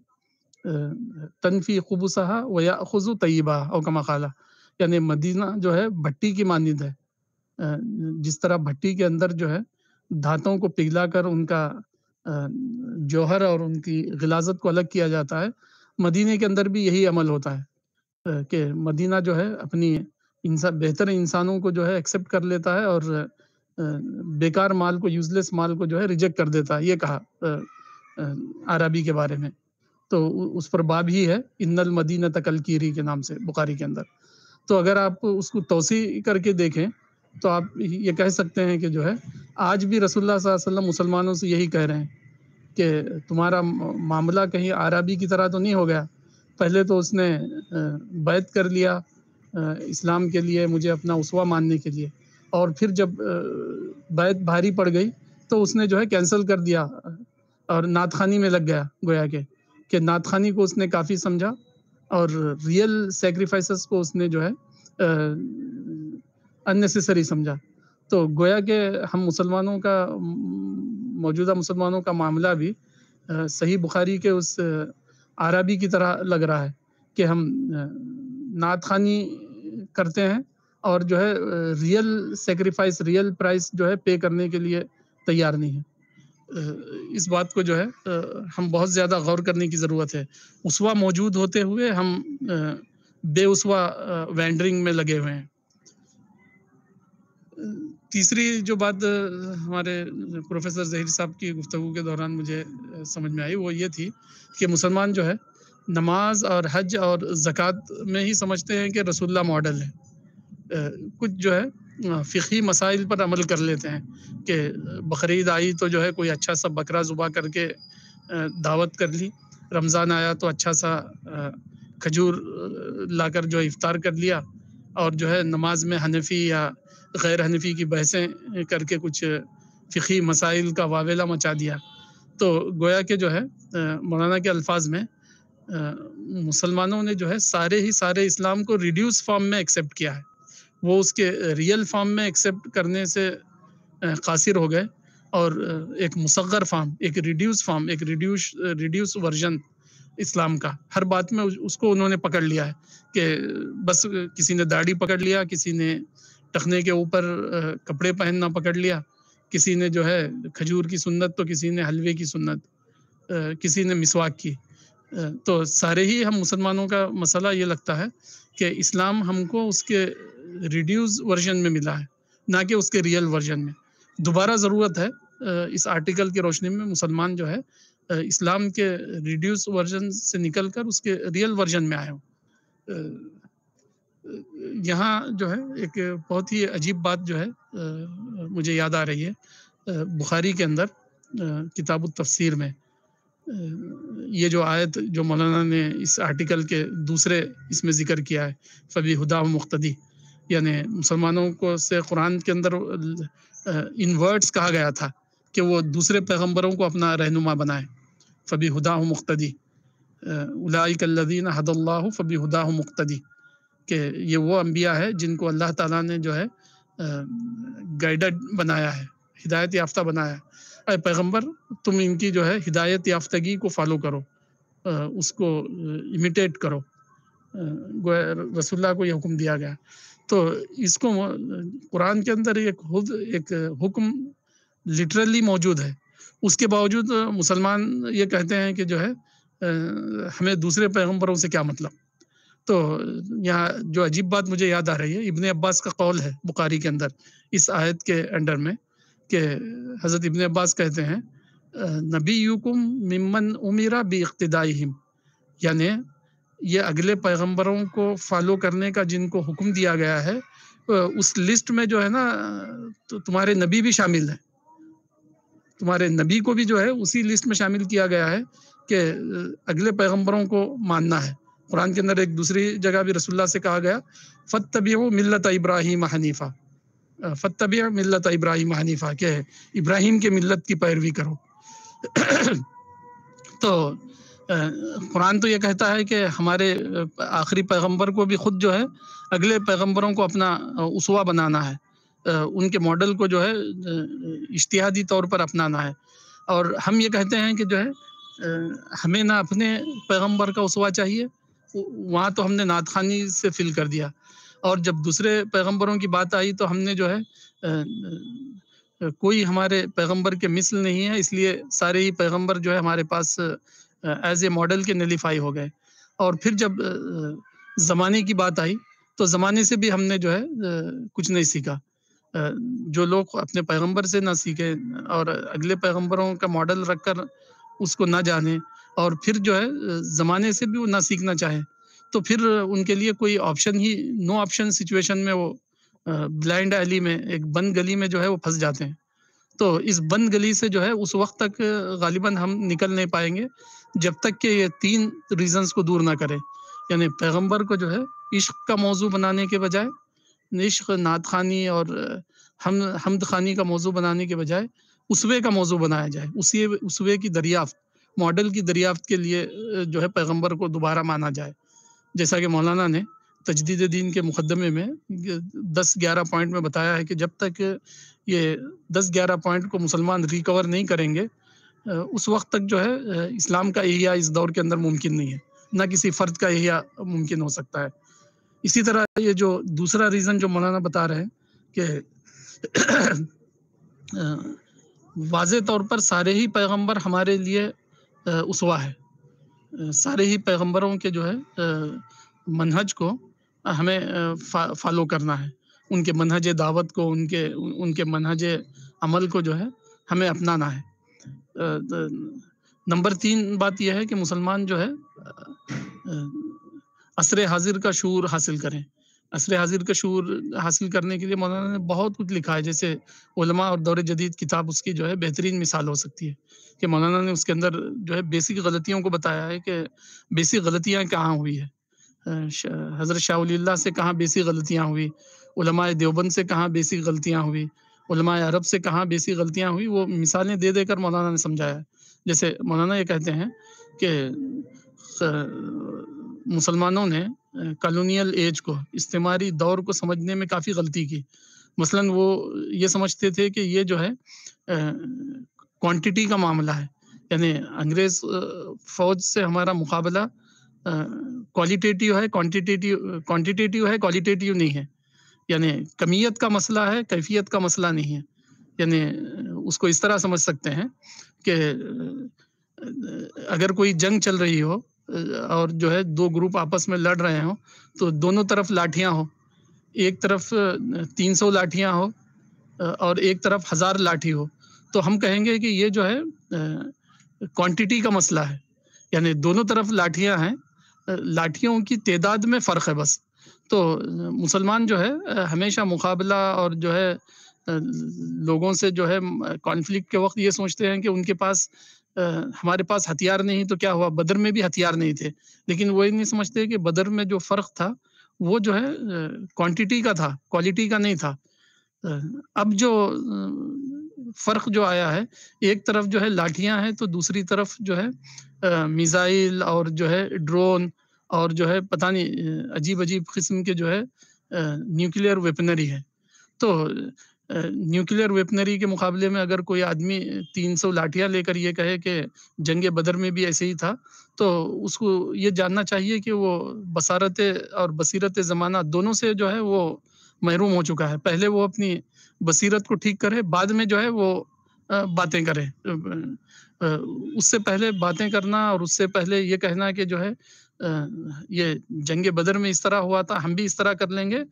A: تنفی خبثھا ویأخذ طیبھا او کما قال. یعنی مدینہ جو ہے بھٹی کی مانند ہے. جس طرح بھٹی کے اندر جو ہے دھاتوں کو پگھلا کر ان کا جوہر اور ان کی غلاظت کو الگ کیا جاتا ہے، مدینے کے اندر بھی یہی عمل ہوتا ہے کہ مدینہ جو ہے اپنی بہتر انسانوں کو جو ہے ایکسیپٹ کر لیتا ہے اور بیکار مال کو، یوز لیس مال کو جو ہے ریجیکٹ کر دیتا ہے. یہ کہا عربی کے بارے میں. تو اس پر باب ہی ہے ان المدینۃ کالکیری کے نام سے بخاری کے اندر. تو اگر آپ اس کو توسیع کر کے دیکھیں تو آپ یہ کہہ سکتے ہیں کہ جو ہے آج بھی رسول اللہ صلی اللہ علیہ وسلم مسلمانوں سے یہی کہہ رہے ہیں کہ تمہارا معاملہ کہیں عربی کی طرح تو نہیں ہو گیا. پہلے تو اس نے بیعت کر لیا اسلام کے لیے، مجھے اپنا اسوہ ماننے کے لیے، اور پھر جب بیعت بھاری پڑ گئی تو اس نے جو ہے کینسل کر دیا اور نعت خوانی میں لگ گیا. گویا کہ نعت خوانی کو اس نے کافی سمجھا اور ریئل سیکریفائسز کو اس نے جو ہے اننیسیسری سمجھا. تو گویا کہ ہم مسلمانوں کا، موجودہ مسلمانوں کا معاملہ بھی صحیح بخاری کے اس عربی کی طرح لگ رہا ہے کہ ہم نعت خوانی کرتے ہیں اور جو ہے ریئل سیکریفائس، ریئل پرائس جو ہے پے کرنے کے لیے تیار نہیں ہے۔ اس بات کو جو ہے ہم بہت زیادہ غور کرنے کی ضرورت ہے۔ اسوا موجود ہوتے ہوئے ہم بے اسوا وینڈرنگ میں لگے ہوئے ہیں۔ تیسری جو بات ہمارے پروفیسر ظہیر صاحب کی گفتگو کے دوران مجھے سمجھ میں آئی وہ یہ تھی کہ مسلمان جو ہے نماز اور حج اور زکوٰۃ میں ہی سمجھتے ہیں کہ رسول اللہ ماڈل ہے۔ کچھ جو ہے فقہی مسائل پر عمل کر لیتے ہیں کہ بقرعید آئی تو جو ہے کوئی اچھا سا بکرا ذبح کر کے دعوت کر لی، رمضان آیا تو اچھا سا کھجور لا کر جو افطار کر لیا، اور جو ہے نماز میں حنفی یا غیر حنفی کی بحثیں کر کے کچھ فقہی مسائل کا واویلا مچا دیا۔ تو گویا کہ جو ہے مولانا کے الفاظ میں مسلمانوں نے جو ہے سارے اسلام کو ریڈیوس فارم میں ایکسیپٹ کیا ہے، وہ اس کے ریئل فارم میں ایکسیپٹ کرنے سے قاصر ہو گئے، اور ایک مصغر فارم، ایک ریڈیوس فارم، ایک ریڈیوس ورژن اسلام کا ہر بات میں اس کو انہوں نے پکڑ لیا ہے کہ بس کسی نے داڑھی پکڑ لیا، کسی نے ٹخنے کے اوپر کپڑے پہننا پکڑ لیا، کسی نے جو ہے کھجور کی سنت تو کسی نے حلوے کی سنت، کسی نے مسواک کی۔ تو سارے ہی ہم مسلمانوں کا مسئلہ یہ لگتا ہے کہ اسلام ہم کو اس کے ریڈیوس ورژن میں ملا ہے، نہ کہ اس کے ریئل ورژن میں۔ دوبارہ ضرورت ہے اس آرٹیکل کی روشنی میں مسلمان جو ہے اسلام کے ریڈیوس ورژن سے نکل کر اس کے ریئل ورژن میں آئے ہوں۔ یہاں جو ہے ایک بہت ہی عجیب بات جو ہے مجھے یاد آ رہی ہے، بخاری کے اندر کتاب التفسیر میں یہ جو آیت جو مولانا نے اس آرٹیکل کے دوسرے اس میں ذکر کیا ہے، فَبِهُدَاهُ مُقْتَدِي، یعنی مسلمانوں کو سے قرآن کے اندر ان ورڈز کہا گیا تھا کہ وہ دوسرے پیغمبروں کو اپنا رہنما بنائے، فَبِهُدَاهُ مُقْتَدِي أُولَٰئِكَ الَّذِينَ هَدَى اللَّهُ فَبِهُدَاهُ مُقْتَدِي، کہ یہ وہ انبیاء ہے جن کو اللہ تعالیٰ نے جو ہے گائیڈڈ بنایا ہے، ہدایت یافتہ بنایا ہے۔ اے پیغمبر تم ان کی جو ہے ہدایت یافتگی کو فالو کرو، اس کو امیٹیٹ کرو، رسول اللہ کو یہ حکم دیا گیا۔ تو اس کو قرآن کے اندر ایک حکم لٹرلی موجود ہے، اس کے باوجود مسلمان یہ کہتے ہیں کہ جو ہے ہمیں دوسرے پیغمبروں سے کیا مطلب۔ تو یہاں جو عجیب بات مجھے یاد آ رہی ہے، ابن عباس کا قول ہے بخاری کے اندر اس آیت کے انڈر میں کہ حضرت ابن عباس کہتے ہیں نبیکم ممن امر باقتدائہم، یعنی یہ اگلے پیغمبروں کو فالو کرنے کا جن کو حکم دیا گیا ہے اس لسٹ میں جو ہے نا تو تمہارے نبی بھی شامل ہیں، تمہارے نبی کو بھی جو ہے اسی لسٹ میں شامل کیا گیا ہے کہ اگلے پیغمبروں کو ماننا ہے۔ قرآن کے اندر ایک دوسری جگہ بھی رسول اللہ سے کہا گیا فَاتَّبِعُوا مِلَّةَ إِبْرَاهِيمَ حَنِيفًا، فَاتَّبِعْ مِلَّةَ إِبْرَاهِيمَ حَنِيفًا، کہ ابراہیم کے ملت کی پیروی کرو۔ تو قرآن تو یہ کہتا ہے کہ ہمارے آخری پیغمبر کو بھی خود جو ہے اگلے پیغمبروں کو اپنا اسوہ بنانا ہے، ان کے ماڈل کو جو ہے اجتہادی طور پر اپنانا ہے، اور ہم یہ کہتے ہیں کہ جو ہے ہمیں نہ اپنے پیغمبر کا اسوہ چاہیے، وہاں تو ہم نے نعت خوانی سے فل کر دیا، اور جب دوسرے پیغمبروں کی بات آئی تو ہم نے جو ہے کوئی ہمارے پیغمبر کے مثل نہیں ہے، اس لیے سارے ہی پیغمبر جو ہے ہمارے پاس ایز اے ماڈل کے نلیفائی ہو گئے۔ اور پھر جب زمانے کی بات آئی تو زمانے سے بھی ہم نے جو ہے کچھ نہیں سیکھا، جو لوگ اپنے پیغمبر سے نہ سیکھیں اور اگلے پیغمبروں کا ماڈل رکھ کر اس کو نہ جانیں، اور پھر جو ہے زمانے سے بھی وہ نہ سیکھنا چاہیں، تو پھر ان کے لیے کوئی آپشن ہی نو آپشن سچویشن میں وہ بلائنڈ ایلی میں ایک بند گلی میں جو ہے وہ پھنس جاتے ہیں۔ تو اس بند گلی سے جو ہے اس وقت تک غالباً ہم نکل نہیں پائیں گے جب تک کہ یہ تین ریزنز کو دور نہ کریں، یعنی پیغمبر کو جو ہے عشق کا موضوع بنانے کے بجائے، عشق نعت خوانی اور حمد خوانی کا موضوع بنانے کے بجائے اسوے کا موضوع بنایا جائے، اسوے کی دریافت، ماڈل کی دریافت کے لیے جو ہے پیغمبر کو دوبارہ مانا جائے، جیسا کہ مولانا نے تجدید دین کے مقدمے میں 10-11 پوائنٹ میں بتایا ہے کہ جب تک یہ 10-11 پوائنٹ کو مسلمان ریکور نہیں کریں گے اس وقت تک جو ہے اسلام کا احیاء اس دور کے اندر ممکن نہیں ہے، نہ کسی فرد کا احیاء ممکن ہو سکتا ہے۔ اسی طرح یہ جو دوسرا ریزن جو مولانا بتا رہے ہیں کہ واضح طور پر سارے ہی پیغمبر ہمارے لیے اسوہ ہے، سارے ہی پیغمبروں کے جو ہے منہج کو ہمیں فالو کرنا ہے، ان کے منہج دعوت کو، ان کے منہج عمل کو جو ہے ہمیں اپنانا ہے۔ نمبر 3 بات یہ ہے کہ مسلمان جو ہے عصر حاضر کا شعور حاصل کریں۔ عصر حاضر کا شعور حاصل کرنے کے لیے مولانا نے بہت کچھ لکھا ہے، جیسے علماء اور دور جدید کتاب اس کی جو ہے بہترین مثال ہو سکتی ہے کہ مولانا نے اس کے اندر جو ہے بیسک غلطیوں کو بتایا ہے کہ بیسک غلطیاں کہاں ہوئی ہے، حضرت شاہ ولی اللہ سے کہاں بیسک غلطیاں ہوئی، علماء دیوبند سے کہاں بیسک غلطیاں ہوئی، علماء عرب سے کہاں بیسک غلطیاں ہوئی، وہ مثالیں دے دے کر مولانا نے سمجھایا ہے۔ جیسے مولانا یہ کہتے ہیں کہ مسلمانوں نے کالونیل ایج کو، استعماری دور کو سمجھنے میں کافی غلطی کی۔ مثلاً وہ یہ سمجھتے تھے کہ یہ جو ہے کوانٹٹی کا معاملہ ہے، یعنی انگریز فوج سے ہمارا مقابلہ کوالیٹیٹیو ہے، کوانٹیٹیو ہے، کوالیٹیٹیو نہیں ہے، یعنی کمیت کا مسئلہ ہے، کیفیت کا مسئلہ نہیں ہے۔ یعنی اس کو اس طرح سمجھ سکتے ہیں کہ اگر کوئی جنگ چل رہی ہو اور جو ہے 2 گروپ آپس میں لڑ رہے ہوں تو دونوں طرف لاٹھیاں ہوں، ایک طرف 300 لاٹھیاں ہو اور ایک طرف 1000 لاٹھی ہو، تو ہم کہیں گے کہ یہ جو ہے کوانٹٹی کا مسئلہ ہے، یعنی دونوں طرف لاٹھیاں ہیں، لاٹھیوں کی تعداد میں فرق ہے بس۔ تو مسلمان جو ہے ہمیشہ مقابلہ اور جو ہے لوگوں سے جو ہے کانفلکٹ کے وقت یہ سوچتے ہیں کہ ان کے پاس ہمارے پاس ہتھیار نہیں تو کیا ہوا، بدر میں بھی ہتھیار نہیں تھے، لیکن وہ نہیں سمجھتے کہ بدر میں جو فرق تھا وہ جو ہے کوانٹٹی کا تھا، کوالٹی کا نہیں تھا۔ اب جو فرق جو آیا ہے، ایک طرف جو ہے لاٹھیاں ہیں تو دوسری طرف جو ہے میزائل اور جو ہے ڈرون اور جو ہے پتہ نہیں عجیب عجیب قسم کے جو ہے نیوکلیئر ویپنری ہے۔ تو نیوکلیئر ویپنری کے مقابلے میں اگر کوئی آدمی 300 لاٹھیاں لے کر یہ کہے کہ جنگ بدر میں بھی ایسے ہی تھا، تو اس کو یہ جاننا چاہیے کہ وہ بصارت اور بصیرت زمانہ دونوں سے جو ہے وہ محروم ہو چکا ہے۔ پہلے وہ اپنی بصیرت کو ٹھیک کرے، بعد میں جو ہے وہ باتیں کرے۔ اس سے پہلے باتیں کرنا اور اس سے پہلے یہ کہنا کہ جو ہے یہ جنگ بدر میں اس طرح ہوا تھا، ہم بھی اس طرح کر لیں گے،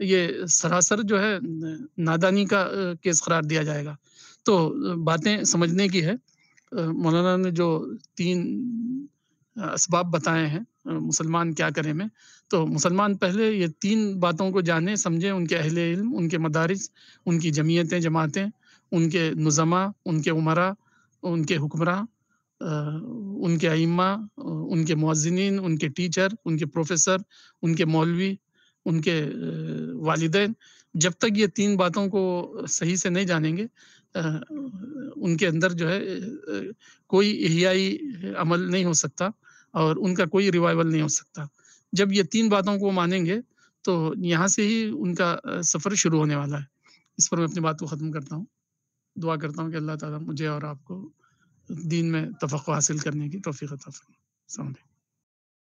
A: یہ سراسر جو ہے نادانی کا کیس قرار دیا جائے گا۔ تو باتیں سمجھنے کی ہے۔ مولانا نے جو 3 اسباب بتائے ہیں مسلمان کیا کرے میں، تو مسلمان پہلے یہ 3 باتوں کو جانے سمجھے، ان کے اہل علم، ان کے مدارس، ان کی جمعیتیں جماعتیں، ان کے نظماء، ان کے عمراء، ان کے حکمراں، ان کے ائمہ، ان کے مؤذنین، ان کے ٹیچر، ان کے پروفیسر، ان کے مولوی، ان کے والدین، جب تک یہ 3 باتوں کو صحیح سے نہیں جانیں گے ان کے اندر جو ہے کوئی احیائی عمل نہیں ہو سکتا اور ان کا کوئی ریوائول نہیں ہو سکتا۔ جب یہ 3 باتوں کو مانیں گے تو یہاں سے ہی ان کا سفر شروع ہونے والا ہے۔ اس پر میں اپنی بات کو ختم کرتا ہوں۔ دعا کرتا ہوں کہ اللہ تعالیٰ مجھے اور آپ کو دین میں تفقہ حاصل کرنے کی توفیق عطا فرمائے۔ السلام علیکم۔